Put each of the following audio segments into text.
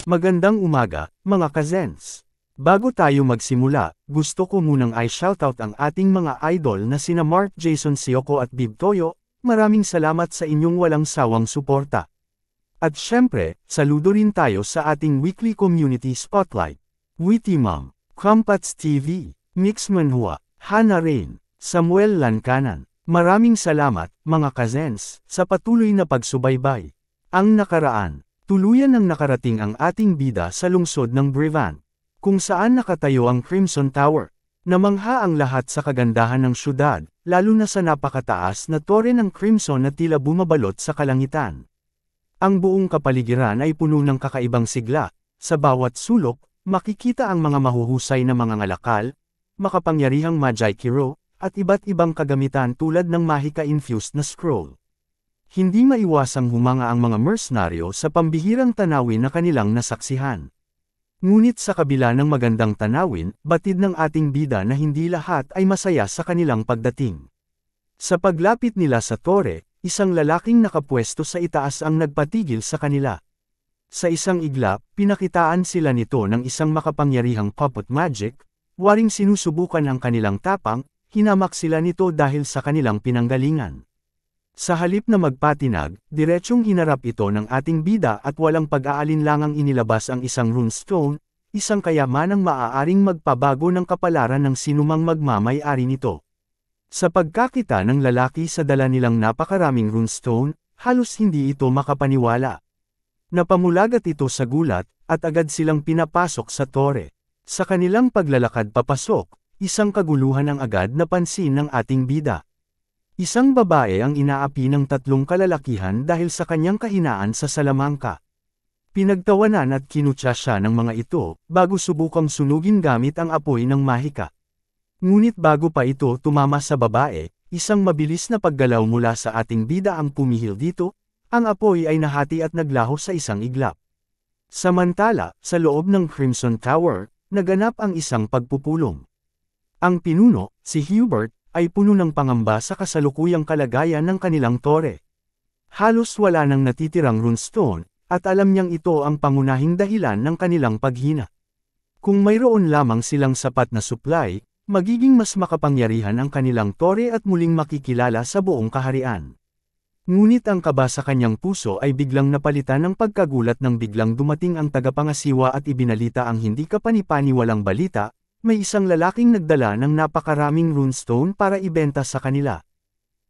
Magandang umaga, mga kazens. Bago tayo magsimula, gusto ko munang i-shoutout ang ating mga idol na sina Mark Jason Sioko at Bib Toyo. Maraming salamat sa inyong walang sawang suporta. At syempre, saludo rin tayo sa ating weekly community spotlight. Witty Mom, Crumpats TV, Mix Manhua, Hana Rain, Samuel Lancanan. Maraming salamat, mga kazens, sa patuloy na pagsubaybay. Ang nakaraan, tuluyan ng nakarating ang ating bida sa lungsod ng Brevant, kung saan nakatayo ang Crimson Tower. Namangha ang lahat sa kagandahan ng syudad, lalo na sa napakataas na tore ng Crimson na tila bumabalot sa kalangitan. Ang buong kapaligiran ay puno ng kakaibang sigla. Sa bawat sulok, makikita ang mga mahuhusay na mga ngalakal, makapangyarihang Magi Kiro, at iba't ibang kagamitan tulad ng mahika-infused na scroll. Hindi maiwasang humanga ang mga mercenaryo sa pambihirang tanawin na kanilang nasaksihan. Ngunit sa kabila ng magandang tanawin, batid ng ating bida na hindi lahat ay masaya sa kanilang pagdating. Sa paglapit nila sa tore, isang lalaking nakapwesto sa itaas ang nagpatigil sa kanila. Sa isang iglap, pinakitaan sila nito ng isang makapangyarihang puppet magic, waring sinusubukan ang kanilang tapang, hinamak sila nito dahil sa kanilang pinanggalingan. Sa halip na magpatinag, diretsyong hinarap ito ng ating bida at walang pag-aalinlangang inilabas ang isang runestone, isang kayamanang maaaring magpabago ng kapalaran ng sinumang magmamay-ari nito. Sa pagkakita ng lalaki sa dala nilang napakaraming runestone, halos hindi ito makapaniwala. Napamulagat ito sa gulat, at agad silang pinapasok sa tore. Sa kanilang paglalakad papasok, isang kaguluhan ang agad napansin ng ating bida. Isang babae ang inaapi ng tatlong kalalakihan dahil sa kanyang kahinaan sa salamangka. Pinagtawanan at kinutya siya ng mga ito, bago subukang sunugin gamit ang apoy ng mahika. Ngunit bago pa ito tumama sa babae, isang mabilis na paggalaw mula sa ating bida ang pumihil dito, ang apoy ay nahati at naglaho sa isang iglap. Samantala, sa loob ng Crimson Tower, naganap ang isang pagpupulong. Ang pinuno, si Hubert, ay puno ng pangamba sa kasalukuyang kalagayan ng kanilang tore. Halos wala nang natitirang runestone, at alam niyang ito ang pangunahing dahilan ng kanilang paghina. Kung mayroon lamang silang sapat na supply, magiging mas makapangyarihan ang kanilang tore at muling makikilala sa buong kaharian. Ngunit ang kaba sa kanyang puso ay biglang napalitan ng pagkagulat nang biglang dumating ang tagapangasiwa at ibinalita ang hindi kapanipaniwalang balita. May isang lalaking nagdala ng napakaraming runestone para ibenta sa kanila.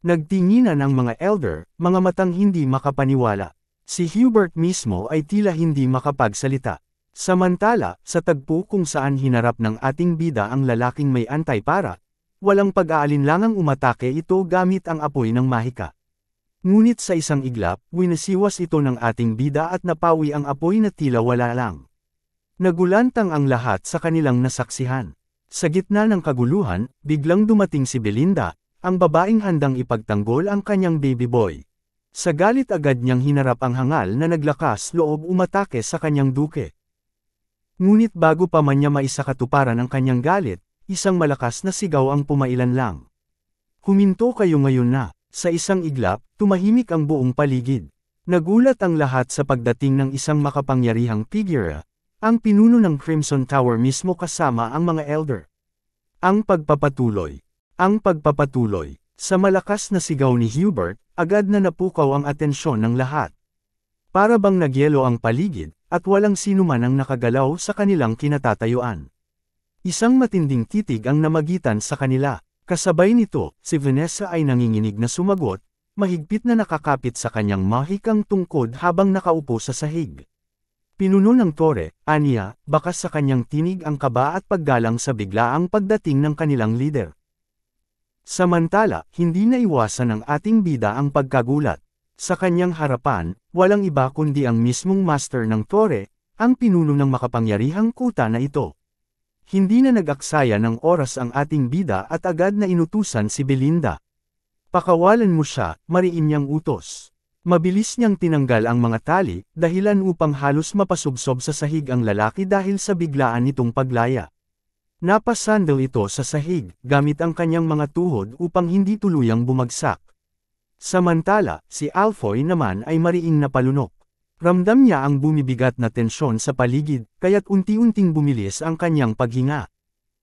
Nagtinginan ang mga elder, mga matang hindi makapaniwala. Si Hubert mismo ay tila hindi makapagsalita. Samantala, sa tagpo kung saan hinarap ng ating bida ang lalaking may antay-para, walang pag-aalinlangang umatake ito gamit ang apoy ng mahika. Ngunit sa isang iglap, winasiwas ito ng ating bida at napawi ang apoy na tila wala lang. Nagulantang ang lahat sa kanilang nasaksihan. Sa gitna ng kaguluhan, biglang dumating si Belinda, ang babaeng handang ipagtanggol ang kanyang baby boy. Sa galit agad niyang hinarap ang hangal na naglakas loob umatake sa kanyang duke. Ngunit bago pa man niya maisakatuparan ang kanyang galit, isang malakas na sigaw ang pumailan lang. Huminto kayo ngayon na. Sa isang iglap, tumahimik ang buong paligid. Nagulat ang lahat sa pagdating ng isang makapangyarihang figure. Ang pinuno ng Crimson Tower mismo kasama ang mga elder. Ang pagpapatuloy. Sa malakas na sigaw ni Hubert, agad na napukaw ang atensyon ng lahat. Para bang nagyelo ang paligid, at walang sino man ang nakagalaw sa kanilang kinatatayuan. Isang matinding titig ang namagitan sa kanila. Kasabay nito, si Vanessa ay nanginginig na sumagot, mahigpit na nakakapit sa kanyang mahikang tungkod habang nakaupo sa sahig. Pinuno ng tore, aniya, bakas sa kanyang tinig ang kaba at paggalang sa biglaang pagdating ng kanilang leader. Samantala, hindi naiwasan ng ating bida ang pagkagulat. Sa kanyang harapan, walang iba kundi ang mismong master ng tore, ang pinuno ng makapangyarihang kuta na ito. Hindi na nag-aksaya ng oras ang ating bida at agad na inutusan si Belinda. Pakawalan mo siya, mariin niyang utos. Mabilis niyang tinanggal ang mga tali, dahilan upang halos mapasubsob sa sahig ang lalaki dahil sa biglaan nitong paglaya. Napasandal ito sa sahig, gamit ang kanyang mga tuhod upang hindi tuluyang bumagsak. Samantala, si Alfoy naman ay mariing napalunok. Ramdam niya ang bumibigat na tensyon sa paligid, kaya't unti-unting bumilis ang kanyang paghinga.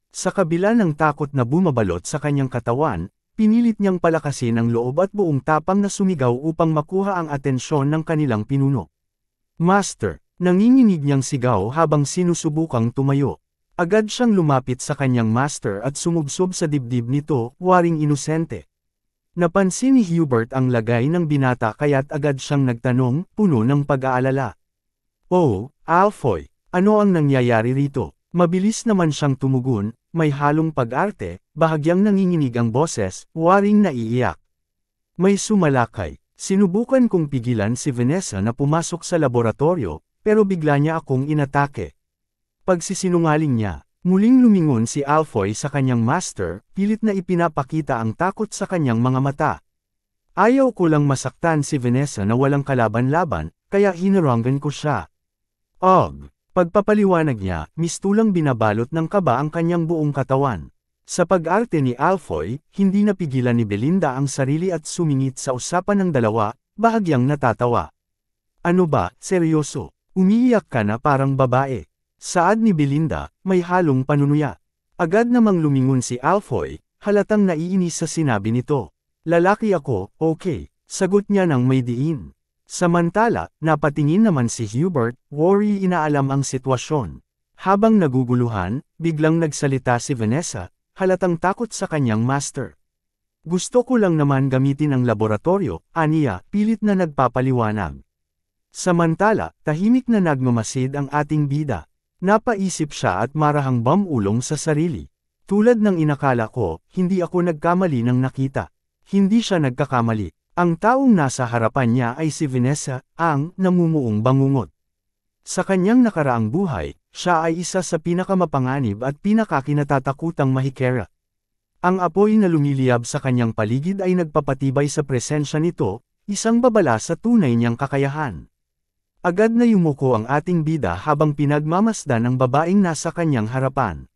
Sa kabila ng takot na bumabalot sa kanyang katawan, pinilit niyang palakasin ang loob at buong tapang na sumigaw upang makuha ang atensyon ng kanilang pinuno. Master, nanginginig niyang sigaw habang sinusubukang tumayo. Agad siyang lumapit sa kanyang master at sumubsob sa dibdib nito, waring inosente. Napansin ni Hubert ang lagay ng binata kaya't agad siyang nagtanong, puno ng pag-aalala. "Oh, Alfoy, ano ang nangyayari rito?" Mabilis naman siyang tumugon, may halong pag-arte, bahagyang nanginginig ang boses, waring naiiyak. May sumalakay. Sinubukan kong pigilan si Vanessa na pumasok sa laboratorio, pero bigla niya akong inatake. Pagsisinungaling niya. Muling lumingon si Alfoy sa kanyang master, pilit na ipinapakita ang takot sa kanyang mga mata. Ayaw ko lang masaktan si Vanessa na walang kalaban-laban, kaya hinarangan ko siya. Pagpapaliwanag niya, mistulang binabalot ng kaba ang kanyang buong katawan. Sa pag-arte ni Alfoy, hindi napigilan ni Belinda ang sarili at sumingit sa usapan ng dalawa, bahagyang natatawa. "Ano ba, seryoso? Umiiyak ka na parang babae." Saad ni Belinda, may halong panunuya. Agad namang lumingon si Alfoy, halatang naiinis sa sinabi nito. "Lalaki ako, okay," sagot niya ng may diin. Samantala, napatingin naman si Hubert, worry inaalam ang sitwasyon. Habang naguguluhan, biglang nagsalita si Vanessa, halatang takot sa kanyang master. "Gusto ko lang naman gamitin ang laboratorio," aniya, pilit na nagpapaliwanag. Samantala, tahimik na nagmamasid ang ating bida. Napaisip siya at marahang bamulong sa sarili. Tulad ng inakala ko, hindi ako nagkamali ng nakita. Hindi siya nagkakamali. Ang taong nasa harapan niya ay si Vanessa, ang namumuong bangungot. Sa kanyang nakaraang buhay, siya ay isa sa pinakamapanganib at pinakakinatatakutang mahikera. Ang apoy na lumiliyab sa kanyang paligid ay nagpapatibay sa presensya nito, isang babala sa tunay niyang kakayahan. Agad na yumuko ang ating bida habang pinagmamasdan ang babaeng nasa kanyang harapan.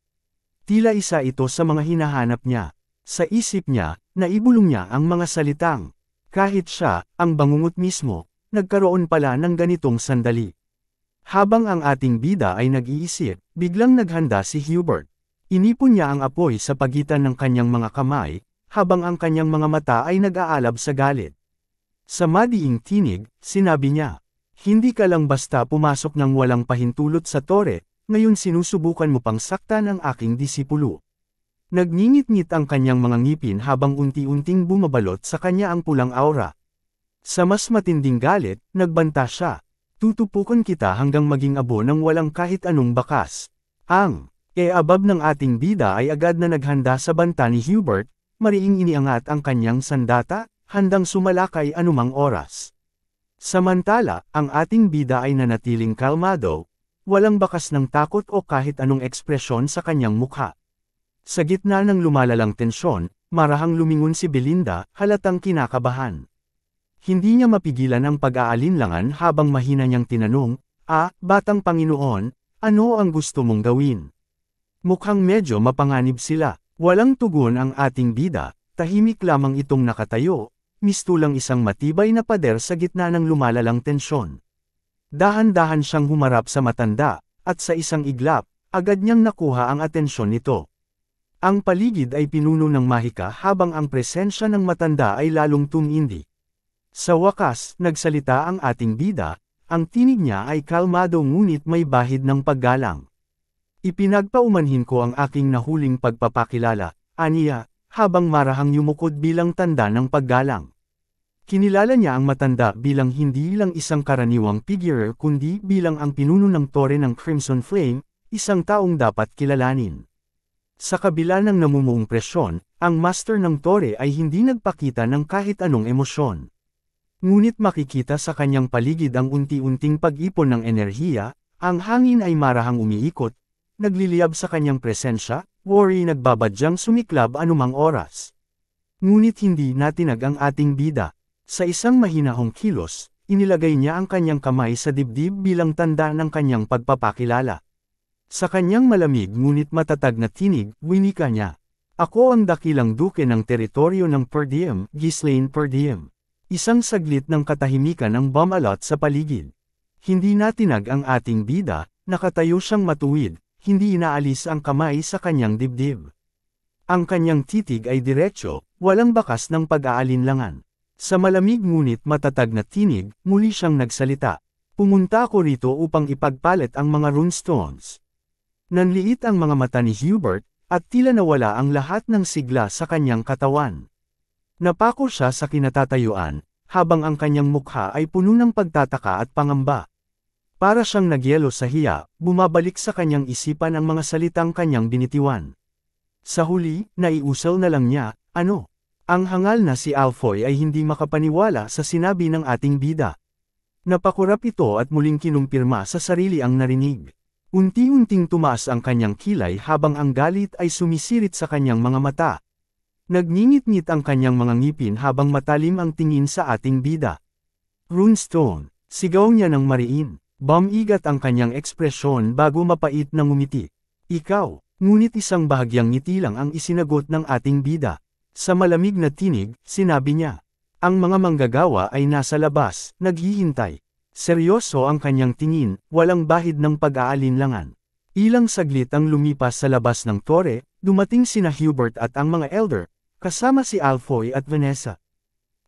Tila isa ito sa mga hinahanap niya. Sa isip niya, naibulong niya ang mga salitang, kahit siya, ang bangungot mismo, nagkaroon pala ng ganitong sandali. Habang ang ating bida ay nag-iisip, biglang naghanda si Hubert. Inipon niya ang apoy sa pagitan ng kanyang mga kamay, habang ang kanyang mga mata ay nag-aalab sa galit. Sa madiing tinig, sinabi niya, "Hindi ka lang basta pumasok ng walang pahintulot sa tore, ngayon sinusubukan mo pang saktan ang aking disipulo." Nagngingit-ngit ang kanyang mga ngipin habang unti-unting bumabalot sa kanya ang pulang aura. Sa mas matinding galit, nagbanta siya, "Tutupukan kita hanggang maging abo ng walang kahit anong bakas." Ang abab ng ating bida ay agad na naghanda sa banta ni Hubert, mariing iniangat ang kanyang sandata, handang sumalakay anumang oras. Samantala, ang ating bida ay nanatiling kalmado, walang bakas ng takot o kahit anong ekspresyon sa kanyang mukha. Sa gitna ng lumalalang tensyon, marahang lumingon si Belinda, halatang kinakabahan. Hindi niya mapigilan ang pag-aalinlangan habang mahina niyang tinanong, "Batang Panginoon, ano ang gusto mong gawin?" Mukhang medyo mapanganib sila. Walang tugon ang ating bida, tahimik lamang itong nakatayo, mistulang isang matibay na pader sa gitna ng lumalalang tensyon. Dahan-dahan siyang humarap sa matanda, at sa isang iglap, agad niyang nakuha ang atensyon nito. Ang paligid ay pinuno ng mahika habang ang presensya ng matanda ay lalong tumindi. Sa wakas, nagsalita ang ating bida, ang tinig niya ay kalmado ngunit may bahid ng paggalang. "Ipinagpaumanhin ko ang aking nahuling pagpapakilala," aniya, habang marahang yumukod bilang tanda ng paggalang. Kinilala niya ang matanda bilang hindi lang isang karaniwang figure kundi bilang ang pinuno ng tore ng Crimson Flame, isang taong dapat kilalanin. Sa kabila ng namumuong presyon, ang master ng tore ay hindi nagpakita ng kahit anong emosyon. Ngunit makikita sa kanyang paligid ang unti-unting pag-ipon ng enerhiya, ang hangin ay marahang umiikot, nagliliyab sa kanyang presensya, worry nagbabadyang sumiklab anumang oras. Ngunit hindi natinag ang ating bida. Sa isang mahinahong kilos, inilagay niya ang kanyang kamay sa dibdib bilang tanda ng kanyang pagpapakilala. Sa kanyang malamig ngunit matatag na tinig, winika niya, "Ako ang dakilang duke ng teritoryo ng Perdiem, Ghislaine Perdiem." Isang saglit ng katahimikan ang bumalot sa paligid. Hindi natinag ang ating bida, nakatayo siyang matuwid, hindi inaalis ang kamay sa kanyang dibdib. Ang kanyang titig ay diretsyo, walang bakas ng pag-aalinlangan. Sa malamig ngunit matatag na tinig, muli siyang nagsalita. Pumunta ako rito upang ipagpalit ang mga runestones. Nanliit ang mga mata ni Hubert, at tila nawala ang lahat ng sigla sa kanyang katawan. Napako siya sa kinatatayuan, habang ang kanyang mukha ay puno ng pagtataka at pangamba. Para siyang nagyelo sa hiya, bumabalik sa kanyang isipan ang mga salitang kanyang binitiwan. Sa huli, naiusaw na lang niya, ano? Ang hangal na si Alfoy ay hindi makapaniwala sa sinabi ng ating bida. Napakurap ito at muling kinumpirma sa sarili ang narinig. Unti-unting tumaas ang kanyang kilay habang ang galit ay sumisirit sa kanyang mga mata. Nagngingit-ngit ang kanyang mga ngipin habang matalim ang tingin sa ating bida. Runestone, sigaw niya ng mariin. Bumigat ang kanyang ekspresyon bago mapait na ngumiti. Ikaw, ngunit isang bahagyang ngiti lang ang isinagot ng ating bida. Sa malamig na tinig, sinabi niya. Ang mga manggagawa ay nasa labas, naghihintay. Seryoso ang kanyang tingin, walang bahid ng pag-aalinlangan. Ilang saglit ang lumipas sa labas ng tore, dumating sina Hubert at ang mga elder, kasama si Alfoy at Vanessa.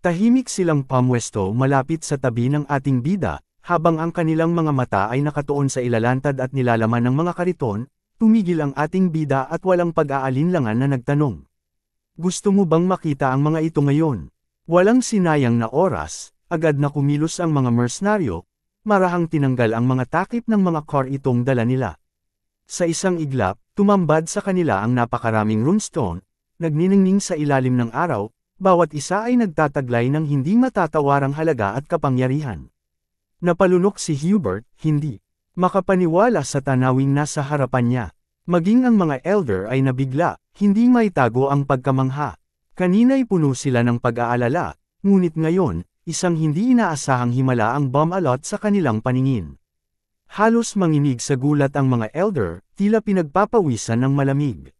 Tahimik silang pamwesto malapit sa tabi ng ating bida, habang ang kanilang mga mata ay nakatuon sa ilalantad at nilalaman ng mga kariton, tumigil ang ating bida at walang pag-aalinlangan na nagtanong. Gusto mo bang makita ang mga ito ngayon? Walang sinayang na oras, agad na kumilos ang mga mercenaryo, marahang tinanggal ang mga takip ng mga car itong dala nila. Sa isang iglap, tumambad sa kanila ang napakaraming runestone, nagniningning sa ilalim ng araw, bawat isa ay nagtataglay ng hindi matatawarang halaga at kapangyarihan. Napalunok si Hubert, hindi makapaniwala sa tanawing nasa harapan niya. Maging ang mga elder ay nabigla, hindi maitago ang pagkamangha. Kanina'y puno sila ng pag-aalala, ngunit ngayon, isang hindi inaasahang himala ang bumalot sa kanilang paningin. Halos manginig sa gulat ang mga elder, tila pinagpapawisan ng malamig.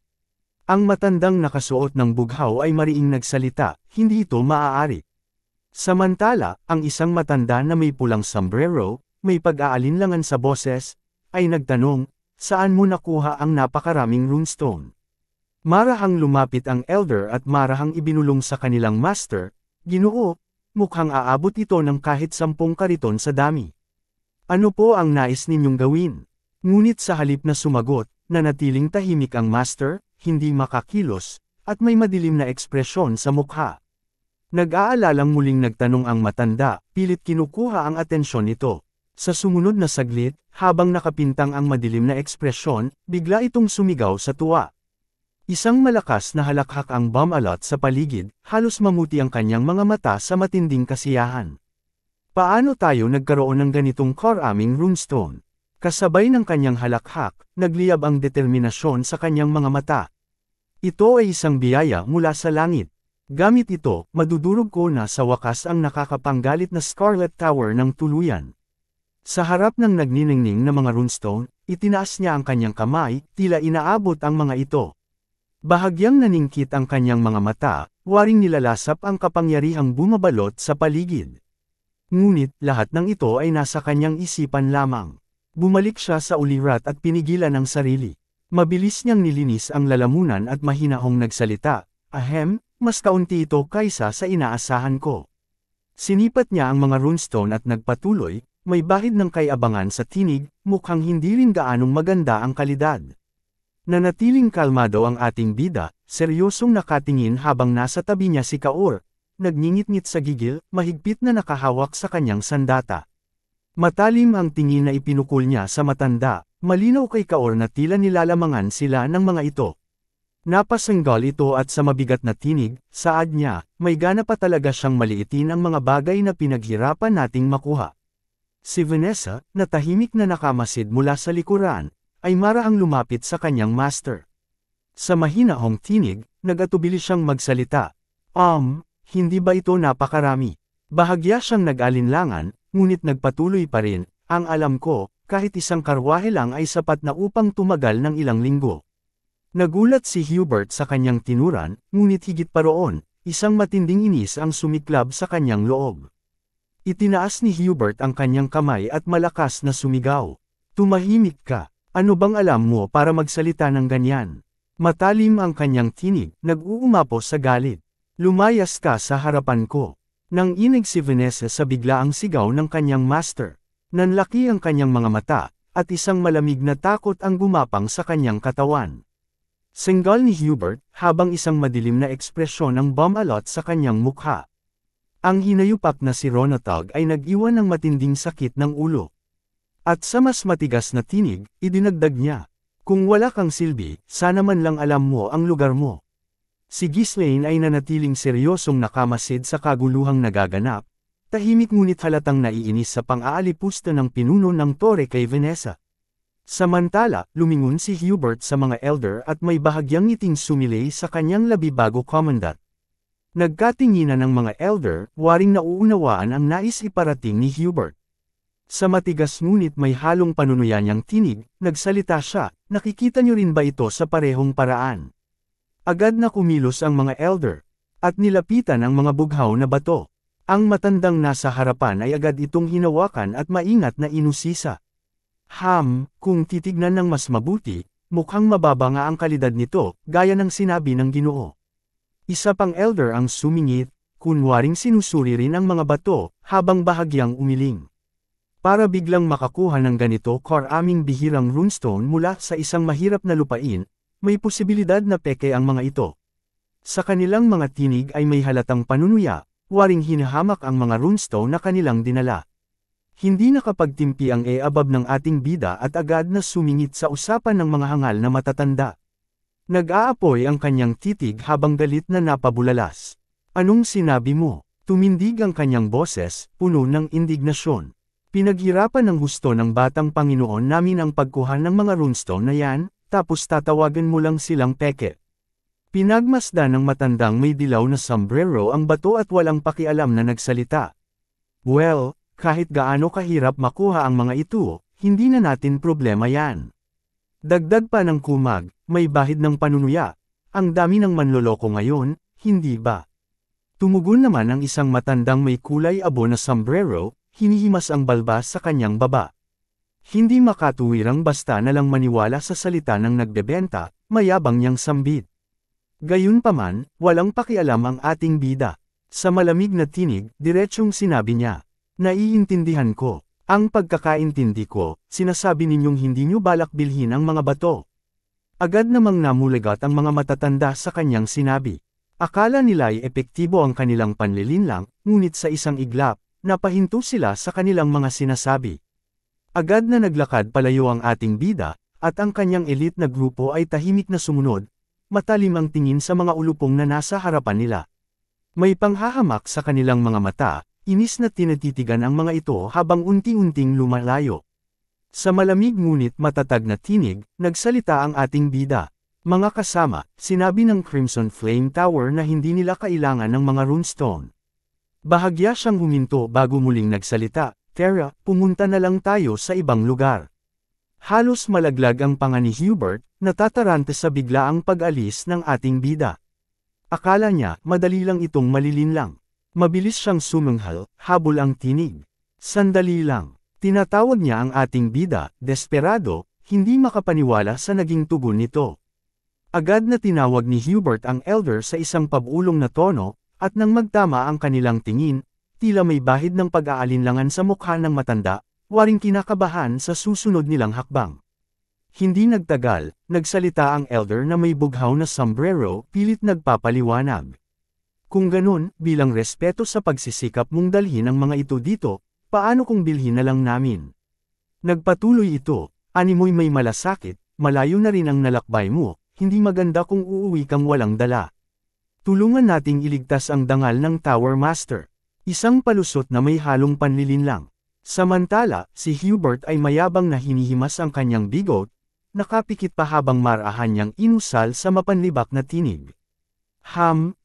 Ang matandang nakasuot ng bughaw ay mariing nagsalita, hindi ito maaari. Samantala, ang isang matanda na may pulang sombrero, may pag-aalinlangan sa boses, ay nagtanong, saan mo nakuha ang napakaraming runestone? Marahang lumapit ang elder at marahang ibinulong sa kanilang master, Ginoo, mukhang aabot ito ng kahit 10 kariton sa dami. Ano po ang nais ninyong gawin? Ngunit sa halip na sumagot, nanatiling tahimik ang master, hindi makakilos, at may madilim na ekspresyon sa mukha. Nag-aalalang muling nagtanong ang matanda, pilit kinukuha ang atensyon nito. Sa sumunod na saglit, habang nakapintang ang madilim na ekspresyon, bigla itong sumigaw sa tuwa. Isang malakas na halakhak ang bumalot sa paligid, halos mamuti ang kanyang mga mata sa matinding kasiyahan. Paano tayo nagkaroon ng ganitong karaming runestone? Kasabay ng kanyang halakhak, nagliyab ang determinasyon sa kanyang mga mata. Ito ay isang biyaya mula sa langit. Gamit ito, madudurog ko na sa wakas ang nakakapanggalit na Scarlet Tower ng tuluyan. Sa harap ng nagniningning na mga runestone, itinaas niya ang kanyang kamay, tila inaabot ang mga ito. Bahagyang naningkit ang kanyang mga mata, waring nilalasap ang kapangyarihang bumabalot sa paligid. Ngunit, lahat ng ito ay nasa kanyang isipan lamang. Bumalik siya sa ulirat at pinigilan ang sarili. Mabilis niyang nilinis ang lalamunan at mahinahong nagsalita, Ahem, mas kaunti ito kaysa sa inaasahan ko. Sinipat niya ang mga runestone at nagpatuloy, may bahid ng kay-abangan sa tinig, mukhang hindi rin gaanong maganda ang kalidad. Nanatiling kalmado ang ating bida, seryosong nakatingin habang nasa tabi niya si Kaur, nagngingit-ngit sa gigil, mahigpit na nakahawak sa kanyang sandata. Matalim ang tingin na ipinukol niya sa matanda, malinaw kay Kaur na tila nilalamangan sila ng mga ito. Napasanggal ito at sa mabigat na tinig, saad niya, may gana pa talaga siyang maliitin ang mga bagay na pinaghirapan nating makuha. Si Vanessa, na tahimik na nakamasid mula sa likuran, ay marahang lumapit sa kanyang master. Sa mahinahong tinig, nagatubili siyang magsalita. Hindi ba ito napakarami? Bahagya siyang nag-alinlangan, ngunit nagpatuloy pa rin, ang alam ko, kahit isang karwahe lang ay sapat na upang tumagal ng ilang linggo. Nagulat si Hubert sa kanyang tinuran, ngunit higit pa roon, isang matinding inis ang sumiklab sa kanyang loob. Itinaas ni Hubert ang kanyang kamay at malakas na sumigaw. Tumahimik ka. Ano bang alam mo para magsalita ng ganyan? Matalim ang kanyang tinig, nag-uumapo sa galit. Lumayas ka sa harapan ko. Nang inig si Vanessa sa biglaang sigaw ng kanyang master. Nanlaki ang kanyang mga mata, at isang malamig na takot ang gumapang sa kanyang katawan. Senggal ni Hubert, habang isang madilim na ekspresyon ang bumalot sa kanyang mukha. Ang hinayupak na si Ronatag ay nag-iwan ng matinding sakit ng ulo. At sa mas matigas na tinig, idinagdag niya. Kung wala kang silbi, sana man lang alam mo ang lugar mo. Si Ghislaine ay nanatiling seryosong nakamasid sa kaguluhang nagaganap, tahimik ngunit halatang naiinis sa pang-aalipusta ng pinuno ng tore kay Vanessa. Samantala, lumingon si Hubert sa mga elder at may bahagyang ngiting sumilay sa kanyang labi bago commandant. Nagkatinginan ng mga elder, waring nauunawaan ang nais iparating ni Hubert. Sa matigas ngunit may halong panunuya niyang tinig, nagsalita siya, nakikita niyo rin ba ito sa parehong paraan? Agad na kumilos ang mga elder, at nilapitan ang mga bughaw na bato. Ang matandang nasa harapan ay agad itong hinawakan at maingat na inusisa. Kung titignan ng mas mabuti, mukhang mababa nga ang kalidad nito, gaya ng sinabi ng Ginoo. Isa pang elder ang sumingit, kunwaring sinusuri rin ang mga bato, habang bahagyang umiling. Para biglang makakuha ng ganito karaming bihirang runestone mula sa isang mahirap na lupain, may posibilidad na peke ang mga ito. Sa kanilang mga tinig ay may halatang panunuya, waring hinahamak ang mga runestone na kanilang dinala. Hindi nakapagtimpi ang abab ng ating bida at agad na sumingit sa usapan ng mga hangal na matatanda. Nag-aapoy ang kanyang titig habang galit na napabulalas. Anong sinabi mo? Tumindig ang kanyang boses, puno ng indignasyon. Pinaghirapan ng husto ng batang Panginoon namin ang pagkuha ng mga runestone na yan, tapos tatawagan mo lang silang peke. Pinagmasdan ng matandang may dilaw na sombrero ang bato at walang pakialam na nagsalita. Well, kahit gaano kahirap makuha ang mga ito, hindi na natin problema yan. Dagdag pa ng kumag, may bahid ng panunuya. Ang dami ng manloloko ngayon, hindi ba? Tumugon naman ang isang matandang may kulay abo na sombrero, hinihimas ang balbas sa kanyang baba. Hindi makatuwirang basta na lang maniwala sa salita ng nagbebenta, mayabang niyang sambit. Gayunpaman, walang pakialam ang ating bida. Sa malamig na tinig, diretsyong sinabi niya. Naiintindihan ko. Ang pagkakaintindi ko, sinasabi ninyong hindi niyo balak bilhin ang mga bato. Agad namang namulagat ang mga matatanda sa kanyang sinabi. Akala nila ay epektibo ang kanilang panlilinlang, ngunit sa isang iglap, napahinto sila sa kanilang mga sinasabi. Agad na naglakad palayo ang ating bida, at ang kanyang elite na grupo ay tahimik na sumunod, matalim ang tingin sa mga ulupong na nasa harapan nila. May panghahamak sa kanilang mga mata, inis na tinatitigan ang mga ito habang unti-unting lumalayo. Sa malamig ngunit matatag na tinig, nagsalita ang ating bida. Mga kasama, sinabi ng Crimson Flame Tower na hindi nila kailangan ng mga runestone. Bahagya siyang huminto bago muling nagsalita. Tara, pumunta na lang tayo sa ibang lugar. Halos malaglag ang panga ni Hubert, natatarante sa biglaang pag-alis ng ating bida. Akala niya, madali lang itong malilinlang. Mabilis siyang sumanghal, habol ang tinig. Sandali lang. Tinatawag niya ang ating bida, desperado, hindi makapaniwala sa naging tugon nito. Agad na tinawag ni Hubert ang elder sa isang pabulong na tono, at nang magtama ang kanilang tingin, tila may bahid ng pag-aalinlangan sa mukha ng matanda, waring kinakabahan sa susunod nilang hakbang. Hindi nagtagal, nagsalita ang elder na may bughaw na sombrero, pilit nagpapaliwanag. Kung ganun, bilang respeto sa pagsisikap mong dalhin ang mga ito dito, paano kung bilhin na lang namin? Nagpatuloy ito, animoy may malasakit, malayo na rin ang nalakbay mo, hindi maganda kung uuwi kang walang dala. Tulungan nating iligtas ang dangal ng Tower Master. Isang palusot na may halong panlilinlang. Samantala, si Hubert ay mayabang na hinihimas ang kanyang bigot, nakapikit pa habang marahan niyang inusal sa mapanlibak na tinig.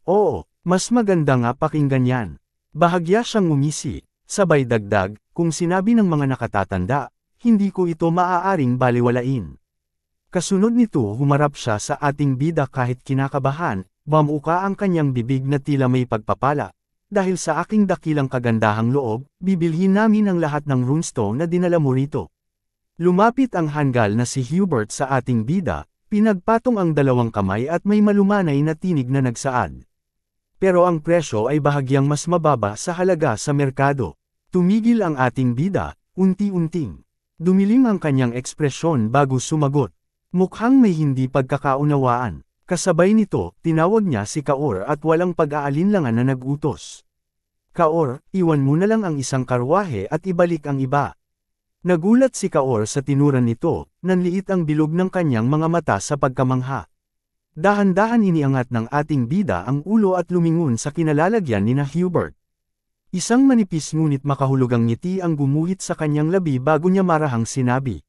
Oo, mas maganda nga pakinggan yan. Bahagya siyang ngumisi, sabay dagdag, kung sinabi ng mga nakatatanda, hindi ko ito maaaring baliwalain. Kasunod nito humarap siya sa ating bida kahit kinakabahan, bamuka ang kanyang bibig na tila may pagpapala. dahil sa aking dakilang kagandahang loob, bibilhin namin ang lahat ng runestone na dinala mo rito. Lumapit ang hanggal na si Hubert sa ating bida, pinagpatong ang dalawang kamay at may malumanay na tinig na nagsaad. Pero ang presyo ay bahagyang mas mababa sa halaga sa merkado. Tumigil ang ating bida, unti-unting. Dumilim ang kanyang ekspresyon bago sumagot. Mukhang may hindi pagkakaunawaan. Kasabay nito, tinawag niya si Kaor at walang pag-aalinlangan na nag-utos. Kaor, iwan mo na lang ang isang karwahe at ibalik ang iba. Nagulat si Kaor sa tinuran nito, nanliit ang bilog ng kanyang mga mata sa pagkamangha. Dahan-dahan iniangat ng ating bida ang ulo at lumingon sa kinalalagyan ni na Hubert. Isang manipis ngunit makahulugang ngiti ang gumuhit sa kanyang labi bago niya marahang sinabi.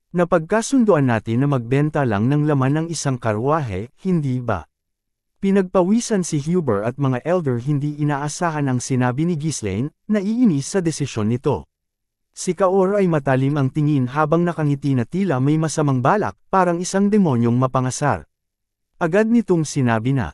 Napagkasunduan natin na magbenta lang ng laman ng isang karwahe, hindi ba? Pinagpawisan si Hubert at mga elder hindi inaasahan ang sinabi ni Ghislaine, naiinis sa desisyon nito. Si Kaor ay matalim ang tingin habang nakangiti na tila may masamang balak, parang isang demonyong mapangasar. Agad nitong sinabi na,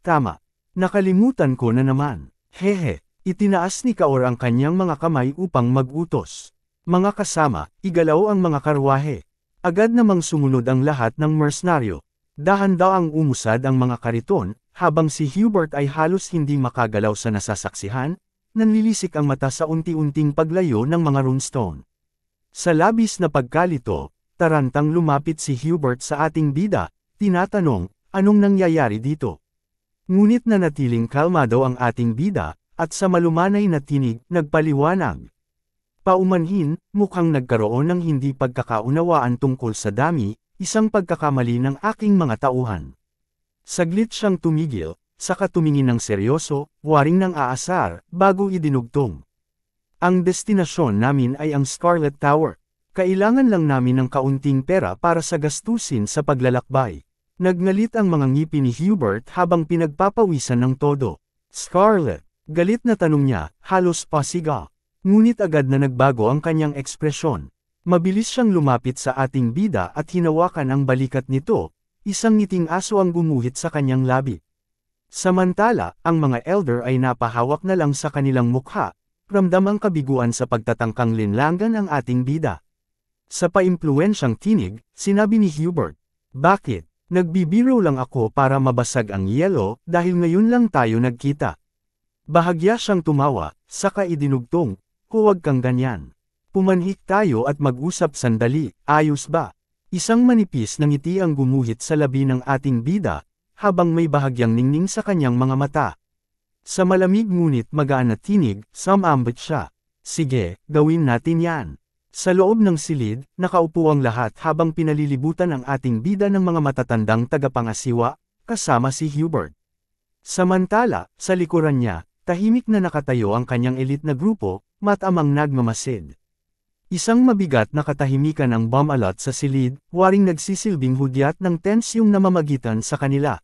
tama. Nakalimutan ko na naman. Hehe. Itinaas ni Kaor ang kanyang mga kamay upang mag-utos. Mga kasama, igalaw ang mga karwahe. Agad namang sumunod ang lahat ng mercenaryo. Dahan-daang umusad ang mga kariton, habang si Hubert ay halos hindi makagalaw sa nasasaksihan, nanlilisik ang mata sa unti-unting paglayo ng mga runestone. Sa labis na pagkalito, tarantang lumapit si Hubert sa ating bida, tinatanong, anong nangyayari dito? Ngunit nanatiling kalmado ang ating bida, at sa malumanay na tinig, nagpaliwanag. Paumanhin, mukhang nagkaroon ng hindi pagkakaunawaan tungkol sa dami, isang pagkakamali ng aking mga tauhan. Saglit siyang tumigil, saka tumingin ng seryoso, waring ng aasar, bago idinugtong. Ang destinasyon namin ay ang Scarlet Tower. Kailangan lang namin ng kaunting pera para sa gastusin sa paglalakbay. Nagngalit ang mga ngipin ni Hubert habang pinagpapawisan ng todo. Scarlet. Galit na tanong niya, halos pasiga. Ngunit agad na nagbago ang kanyang ekspresyon. Mabilis siyang lumapit sa ating bida at hinawakan ang balikat nito, isang ngiting aso ang gumuhit sa kanyang labi. Samantala, ang mga elder ay napahawak na lang sa kanilang mukha, ramdam ang kabiguan sa pagtatangkang linlangan ang ating bida. Sa paimpluwensyang tinig, sinabi ni Hubert, bakit? Nagbibiro lang ako para mabasag ang yelo dahil ngayon lang tayo nagkita. Bahagya siyang tumawa, saka idinugtong, huwag kang ganyan. Pumanhik tayo at mag-usap sandali, ayos ba? Isang manipis na ngiti ang gumuhit sa labi ng ating bida, habang may bahagyang ningning sa kanyang mga mata. Sa malamig ngunit magaan na tinig, sumambit siya. Sige, gawin natin yan. Sa loob ng silid, nakaupo ang lahat habang pinalilibutan ang ating bida ng mga matatandang tagapangasiwa, kasama si Hubert. Samantala, sa likuran niya, tahimik na nakatayo ang kanyang elite na grupo, matamang nagmamasid. Isang mabigat na katahimikan ang bomb-alot sa silid, waring nagsisilbing hudyat ng tensyong namamagitan sa kanila.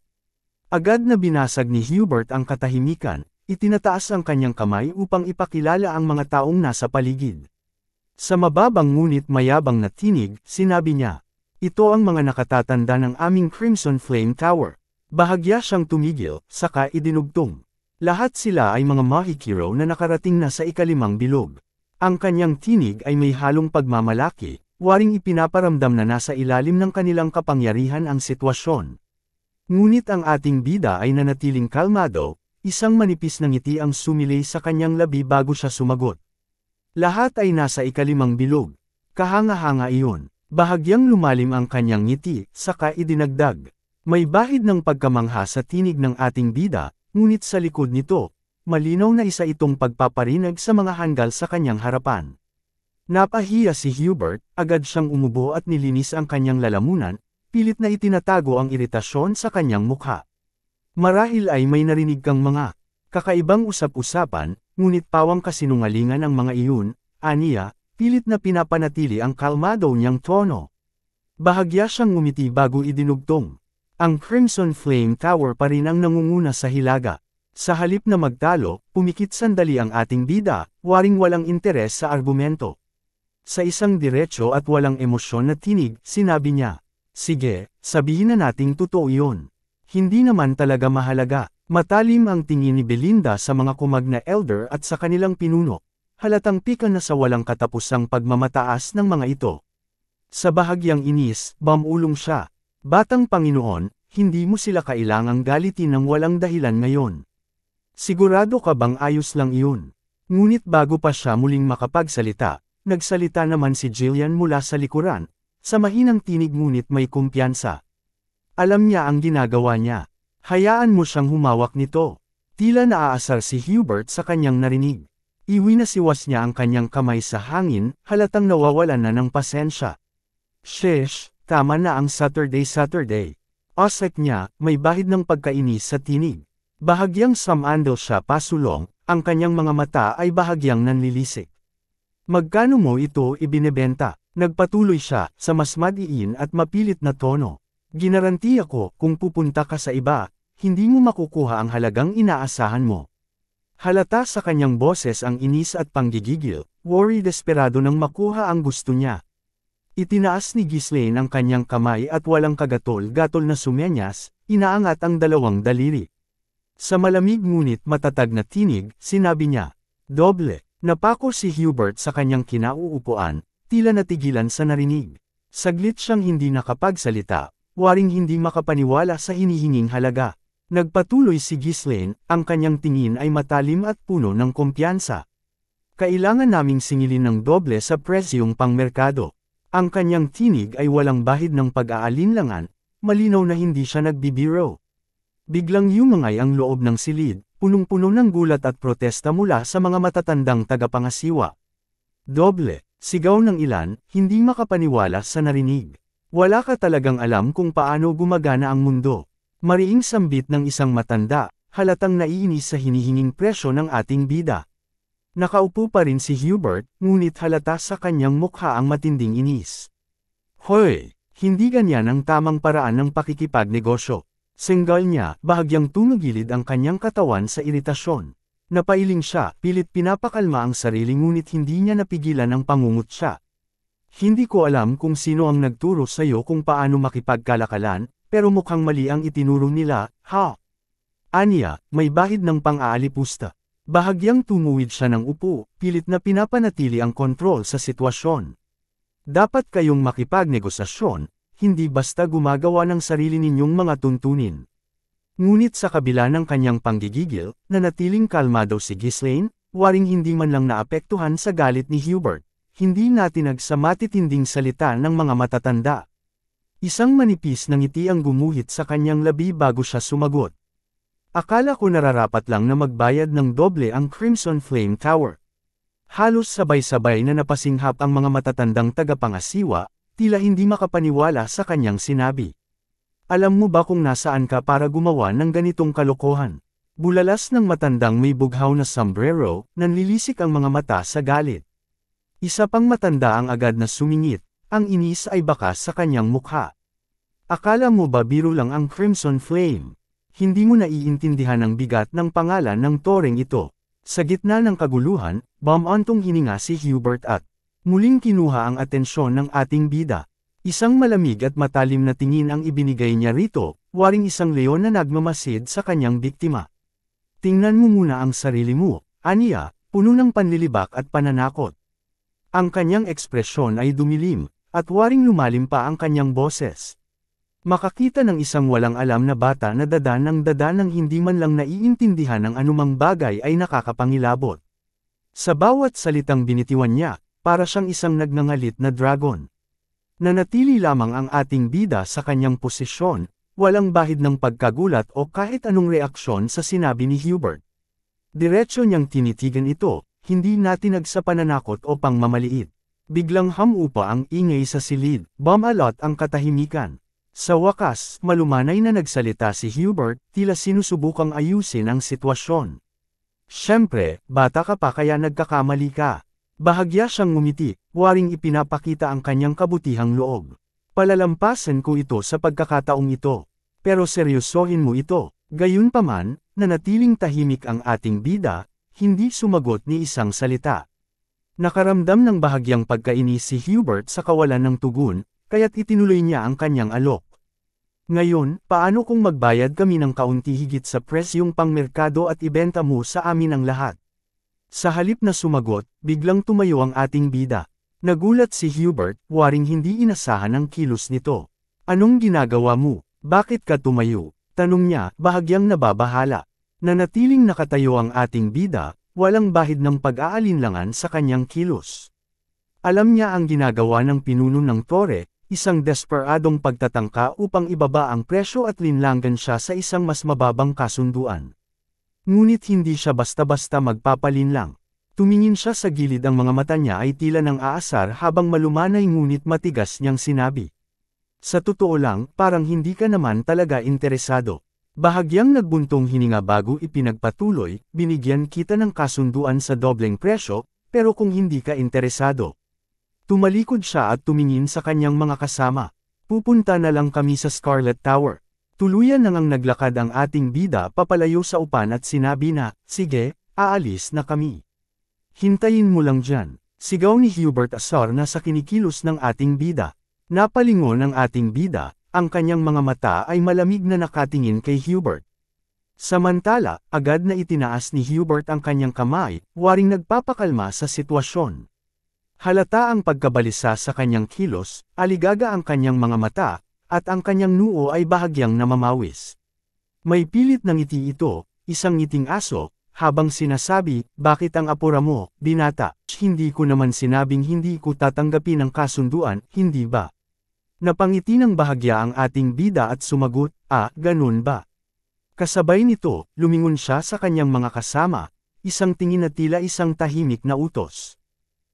Agad na binasag ni Hubert ang katahimikan, itinataas ang kanyang kamay upang ipakilala ang mga taong nasa paligid. Sa mababang ngunit mayabang na tinig, sinabi niya, ito ang mga nakatatanda ng aming Crimson Flame Tower. Bahagya siyang tumigil, saka idinugtong. Lahat sila ay mga Mahikiro na nakarating na sa ikalimang bilog. Ang kanyang tinig ay may halong pagmamalaki, waring ipinaparamdam na nasa ilalim ng kanilang kapangyarihan ang sitwasyon. Ngunit ang ating bida ay nanatiling kalmado, isang manipis na ngiti ang sumilay sa kanyang labi bago siya sumagot. Lahat ay nasa ikalimang bilog. Kahanga-hanga iyon. Bahagyang lumalim ang kanyang ngiti, saka idinagdag. May bahid ng pagkamangha sa tinig ng ating bida, ngunit sa likod nito, malinaw na isa itong pagpaparinag sa mga hanggal sa kanyang harapan. Napahiya si Hubert, agad siyang umubo at nilinis ang kanyang lalamunan, pilit na itinatago ang iritasyon sa kanyang mukha. Marahil ay may narinig kang mga kakaibang usap-usapan, ngunit pawang kasinungalingan ang mga iyon, aniya, pilit na pinapanatili ang kalmado niyang tono. Bahagya siyang ngumiti bago idinugtong. Ang Crimson Flame Tower pa rin ang nangunguna sa hilaga. Sa halip na magtalo, pumikit sandali ang ating bida, waring walang interes sa argumento. Sa isang diretso at walang emosyon na tinig, sinabi niya, sige, sabihin na nating totoo iyon. Hindi naman talaga mahalaga. Matalim ang tingin ni Belinda sa mga kumag na elder at sa kanilang pinuno. Halatang pika na sa walang katapusang pagmamataas ng mga ito. Sa bahagyang inis, bamulong siya. Batang Panginoon, hindi mo sila kailangang galitin ng walang dahilan ngayon. Sigurado ka bang ayos lang iyon? Ngunit bago pa siya muling makapagsalita, nagsalita naman si Jillian mula sa likuran, sa mahinang tinig ngunit may kumpiyansa. Alam niya ang ginagawa niya. Hayaan mo siyang humawak nito. Tila naaasar si Hubert sa kanyang narinig. Iwinasiwas niya ang kanyang kamay sa hangin, halatang nawawalan na ng pasensya. Sheesh, tama na ang Saturday. Osek niya, may bahid ng pagkainis sa tinig. Bahagyang samandal siya pasulong, ang kanyang mga mata ay bahagyang nanlilisik. Magkano mo ito ibinebenta? Nagpatuloy siya, sa mas madiin at mapilit na tono. Ginaranti ako, kung pupunta ka sa iba, hindi mo makukuha ang halagang inaasahan mo. Halata sa kanyang boses ang inis at panggigigil, worry desperado nang makuha ang gusto niya. Itinaas ni Ghislaine ang kanyang kamay at walang kagatol-gatol na sumenyas, inaangat ang dalawang daliri. Sa malamig ngunit matatag na tinig, sinabi niya, "Doble." Napako si Hubert sa kanyang kinauupuan, tila natigilan sa narinig. Saglit siyang hindi nakapagsalita, waring hindi makapaniwala sa hinihinging halaga. Nagpatuloy si Ghislaine, ang kanyang tingin ay matalim at puno ng kumpiyansa. "Kailangan naming singilin ng doble sa presyong pangmerkado." Ang kanyang tinig ay walang bahid ng pag-aalinlangan, malinaw na hindi siya nagbibiro. Biglang yumangay ang loob ng silid, punong-puno ng gulat at protesta mula sa mga matatandang tagapangasiwa. "Doble," sigaw ng ilan, hindi makapaniwala sa narinig. "Wala ka talagang alam kung paano gumagana ang mundo." Mariing sambit ng isang matanda, halatang naiinis sa hinihinging presyo ng ating bida. Nakaupo pa rin si Hubert, ngunit halata sa kanyang mukha ang matinding inis. "Hoy, hindi ganyan ang tamang paraan ng pakikipagnegosyo." Senggal niya, bahagyang tumagilid ang kanyang katawan sa iritasyon. Napailing siya, pilit pinapakalma ang sarili ngunit hindi niya napigilan ang pangungutya. "Hindi ko alam kung sino ang nagturo sa iyo kung paano makipagkalakalan, pero mukhang mali ang itinuro nila, ha?" Aniya, may bahid ng pang-aalipusta. Bahagyang tumuwid siya ng upo, pilit na pinapanatili ang kontrol sa sitwasyon. "Dapat kayong makipagnegosasyon, hindi basta gumagawa ng sarili ninyong mga tuntunin." Ngunit sa kabila ng kanyang panggigigil, nanatiling kalmado si Ghislaine, waring hindi man lang naapektuhan sa galit ni Hubert. Hindi natinag sa matitinding salita ng mga matatanda. Isang manipis na ngiti ang gumuhit sa kanyang labi bago siya sumagot. "Akala ko nararapat lang na magbayad ng doble ang Crimson Flame Tower." Halos sabay-sabay na napasinghap ang mga matatandang tagapangasiwa, tila hindi makapaniwala sa kanyang sinabi. "Alam mo ba kung nasaan ka para gumawa ng ganitong kalokohan?" Bulalas ng matandang may bughaw na sombrero, nanlilisik ang mga mata sa galit. Isa pang matanda ang agad na sumingit, ang inis ay bakas sa kanyang mukha. "Akala mo ba biro lang ang Crimson Flame? Hindi mo naiintindihan ang bigat ng pangalan ng toreng ito." Sa gitna ng kaguluhan, bumantong hininga si Hubert at muling kinuha ang atensyon ng ating bida. Isang malamig at matalim na tingin ang ibinigay niya rito, waring isang leon na nagmamasid sa kanyang biktima. "Tingnan mo muna ang sarili mo," aniya, puno ng panlilibak at pananakot. Ang kanyang ekspresyon ay dumilim, at waring lumalim pa ang kanyang boses. Makakita ng isang walang alam na bata na dada ng hindi man lang naiintindihan ng anumang bagay ay nakakapangilabot. Sa bawat salitang binitiwan niya, para siyang isang nagngangalit na dragon. Nanatili lamang ang ating bida sa kanyang posisyon, walang bahid ng pagkagulat o kahit anong reaksyon sa sinabi ni Hubert. Diretso niyang tinitigan ito, hindi natinag sa pananakot o pangmamaliit. Biglang hamupa ang ingay sa silid, bumalot ang katahimikan. Sa wakas, malumanay na nagsalita si Hubert, tila sinusubukang ayusin ang sitwasyon. "Siyempre, bata ka pa kaya nagkakamali ka." Bahagya siyang ngumiti, waring ipinapakita ang kanyang kabutihang loob. "Palalampasan ko ito sa pagkakataong ito. Pero seryosohin mo ito." Gayunpaman, nanatiling tahimik ang ating bida, hindi sumagot ni isang salita. Nakaramdam ng bahagyang pagkainis si Hubert sa kawalan ng tugon, kaya't itinuloy niya ang kanyang alok. Ngayon, paano kung magbayad kami ng kaunti higit sa presyong pangmerkado at ibenta mo sa amin ang lahat? Sa halip na sumagot, biglang tumayo ang ating bida. Nagulat si Hubert, waring hindi inasahan ang kilos nito. Anong ginagawa mo? Bakit ka tumayo? Tanong niya, bahagyang nababahala. Nanatiling nakatayo ang ating bida, walang bahid ng pag-aalinlangan sa kanyang kilos. Alam niya ang ginagawa ng pinuno ng tore, isang desperadong pagtatangka upang ibaba ang presyo at linlangan siya sa isang mas mababang kasunduan. Ngunit hindi siya basta-basta magpapalinlang. Tumingin siya sa gilid, ang mga mata niya ay tila ng aasar habang malumanay ngunit matigas niyang sinabi. Sa totoo lang, parang hindi ka naman talaga interesado. Bahagyang nagbuntong hininga bago ipinagpatuloy, binigyan kita ng kasunduan sa dobleng presyo, pero kung hindi ka interesado. Tumalikod siya at tumingin sa kanyang mga kasama. Pupunta na lang kami sa Scarlet Tower. Tuluyan nang naglakad ang ating bida papalayo sa upan at sinabi na, sige, aalis na kami. Hintayin mo lang dyan. Sigaw ni Hubert asar na sa kinikilos ng ating bida. Napalingon ang ating bida, ang kanyang mga mata ay malamig na nakatingin kay Hubert. Samantala, agad na itinaas ni Hubert ang kanyang kamay, waring nagpapakalma sa sitwasyon. Halata ang pagkabalisa sa kanyang kilos, aligaga ang kanyang mga mata, at ang kanyang noo ay bahagyang namamawis. May pilit na ngiti ito, isang ngiting aso, habang sinasabi, bakit ang apura mo, binata? Hindi ko naman sinabing hindi ko tatanggapin ang kasunduan, hindi ba? Napangiti ng bahagya ang ating bida at sumagot, ganun ba? Kasabay nito, lumingon siya sa kanyang mga kasama, isang tingin na tila isang tahimik na utos.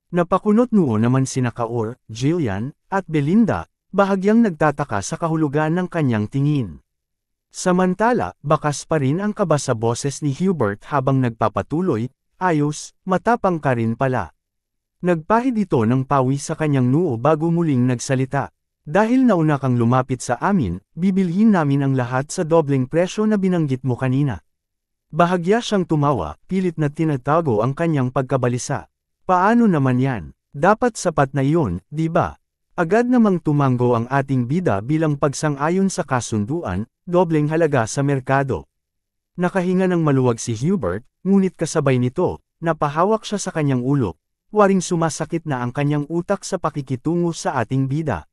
Napakunot noon naman sina Kaor, Jillian, at Belinda, bahagyang nagtataka sa kahulugan ng kanyang tingin. Samantala, bakas pa rin ang kaba sa boses ni Hubert habang nagpapatuloy, ayos, matapang ka rin pala. Nagpahid ito ng pawi sa kanyang noo bago muling nagsalita. Dahil nauna kang lumapit sa amin, bibilhin namin ang lahat sa dobleng presyo na binanggit mo kanina. Bahagya siyang tumawa, pilit na tinatago ang kanyang pagkabalisa. Paano naman yan? Dapat sapat na iyon, di ba? Agad namang tumanggo ang ating bida bilang pagsang-ayon sa kasunduan, dobleng halaga sa merkado. Nakahinga ng maluwag si Hubert, ngunit kasabay nito, napahawak siya sa kanyang ulo, waring sumasakit na ang kanyang utak sa pakikitungo sa ating bida.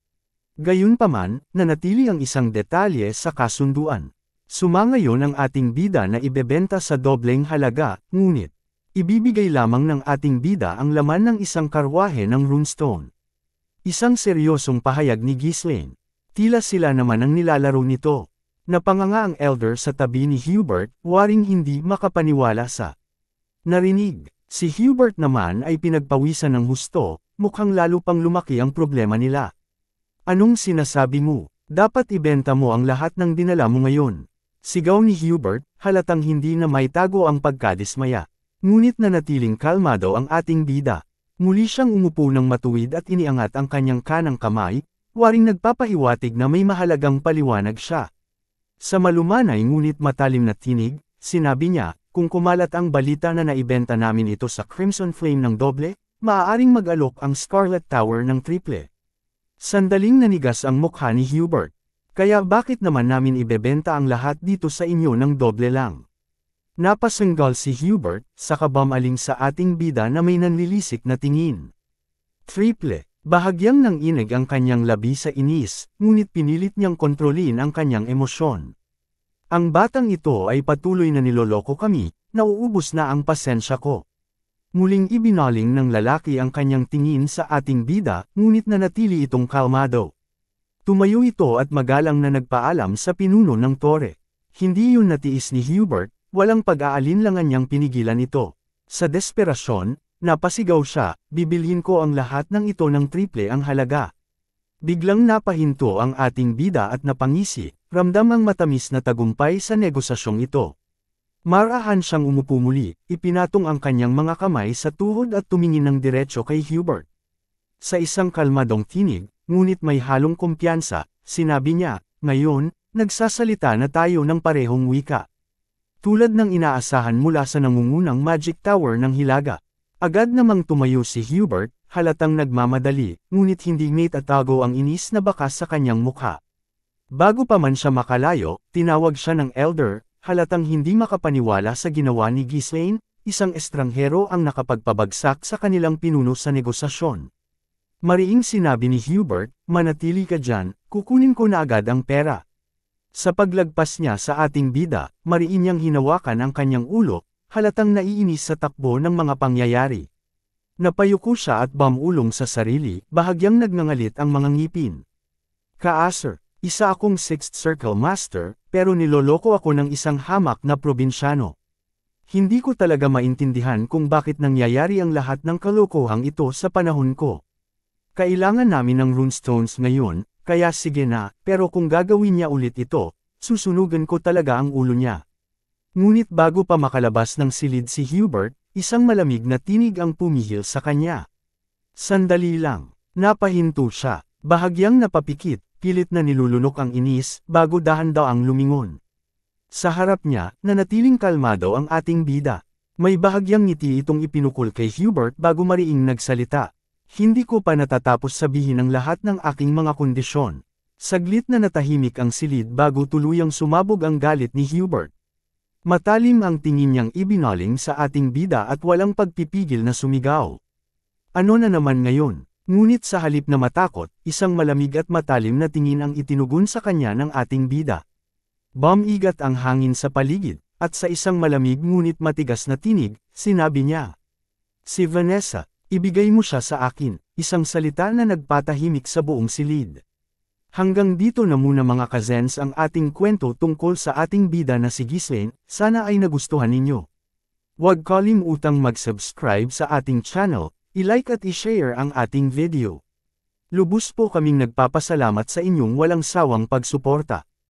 Gayunpaman, nanatili ang isang detalye sa kasunduan. Sumangayon ang ating bida na ibebenta sa dobleng halaga, ngunit ibibigay lamang ng ating bida ang laman ng isang karwahe ng runestone. Isang seryosong pahayag ni Ghislaine. Tila sila naman ang nilalaro nito. Napanganga ang elder sa tabi ni Hubert, waring hindi makapaniwala sa narinig. Si Hubert naman ay pinagpawisan ng husto, mukhang lalo pang lumaki ang problema nila. Anong sinasabi mo? Dapat ibenta mo ang lahat ng dinala mo ngayon. Sigaw ni Hubert, halatang hindi na maitago ang pagkadismaya. Ngunit nanatiling kalmado ang ating bida. Muli siyang umupo ng matuwid at iniangat ang kanyang kanang kamay, waring nagpapahiwatig na may mahalagang paliwanag siya. Sa malumanay ngunit matalim na tinig, sinabi niya, kung kumalat ang balita na naibenta namin ito sa Crimson Flame ng doble, maaaring mag-alok ang Scarlet Tower ng triple. Sandaling nanigas ang mukha ni Hubert. Kaya bakit naman namin ibebenta ang lahat dito sa inyo ng doble lang? Napasanggal si Hubert, sa kabamaling sa ating bida na may nanlilisik na tingin. Triple, bahagyang nang inig ang kanyang labi sa inis, ngunit pinilit niyang kontrolin ang kanyang emosyon. Ang batang ito ay patuloy na niloloko kami, nauubos na ang pasensya ko. Muling ibinaling ng lalaki ang kanyang tingin sa ating bida, ngunit nanatili itong kalmado. Tumayo ito at magalang na nagpaalam sa pinuno ng tore. Hindi yun natiis ni Hubert, walang pag-aalinlangan niyang pinigilan ito. Sa desperasyon, napasigaw siya, bibilhin ko ang lahat ng ito ng triple ang halaga. Biglang napahinto ang ating bida at napangisi, ramdam ang matamis na tagumpay sa negosasyong ito. Marahan siyang umupo muli, ipinatong ang kanyang mga kamay sa tuhod at tumingin ng diretso kay Hubert. Sa isang kalmadong tinig, ngunit may halong kumpiyansa, sinabi niya, ngayon, nagsasalita na tayo ng parehong wika. Tulad ng inaasahan mula sa nangungunang Magic Tower ng Hilaga. Agad namang tumayo si Hubert, halatang nagmamadali, ngunit hindi may tatago ang inis na bakas sa kanyang mukha. Bago pa man siya makalayo, tinawag siya ng elder, halatang hindi makapaniwala sa ginawa ni Ghislaine, isang estranghero ang nakapagpabagsak sa kanilang pinuno sa negosasyon. Mariing sinabi ni Hubert, manatili ka dyan, kukunin ko na agad ang pera. Sa paglagpas niya sa ating bida, mariin niyang hinawakan ang kanyang ulo, halatang naiinis sa takbo ng mga pangyayari. Napayuko siya at bumulong sa sarili, bahagyang nagngangalit ang mga ngipin. Kaasir, isa akong Sixth Circle Master, pero niloloko ako ng isang hamak na probinsyano. Hindi ko talaga maintindihan kung bakit nangyayari ang lahat ng kalokohang ito sa panahon ko. Kailangan namin ng runestones ngayon, kaya sige na, pero kung gagawin niya ulit ito, susunugan ko talaga ang ulo niya. Ngunit bago pa makalabas ng silid si Hubert, isang malamig na tinig ang pumihil sa kanya. Sandali lang, napahinto siya, bahagyang napapikit, pilit na nilulunok ang inis, bago dahan-daang lumingon. Sa harap niya, nanatiling kalmado ang ating bida. May bahagyang ngiti itong ipinukol kay Hubert bago mariing nagsalita. Hindi ko pa natatapos sabihin ang lahat ng aking mga kondisyon. Saglit na natahimik ang silid bago tuluyang sumabog ang galit ni Hubert. Matalim ang tingin niyang ibinaling sa ating bida at walang pagpipigil na sumigaw. Ano na naman ngayon? Ngunit sa halip na matakot, isang malamig at matalim na tingin ang itinugon sa kanya ng ating bida. Bumigat ang hangin sa paligid, at sa isang malamig ngunit matigas na tinig, sinabi niya. Si Vanessa, ibigay mo siya sa akin, isang salita na nagpatahimik sa buong silid. Hanggang dito na muna mga kazens ang ating kwento tungkol sa ating bida na si Ghislaine, sana ay nagustuhan ninyo. Huwag kalimutang mag-subscribe sa ating channel, i-like at i-share ang ating video. Lubos po kaming nagpapasalamat sa inyong walang sawang pagsuporta.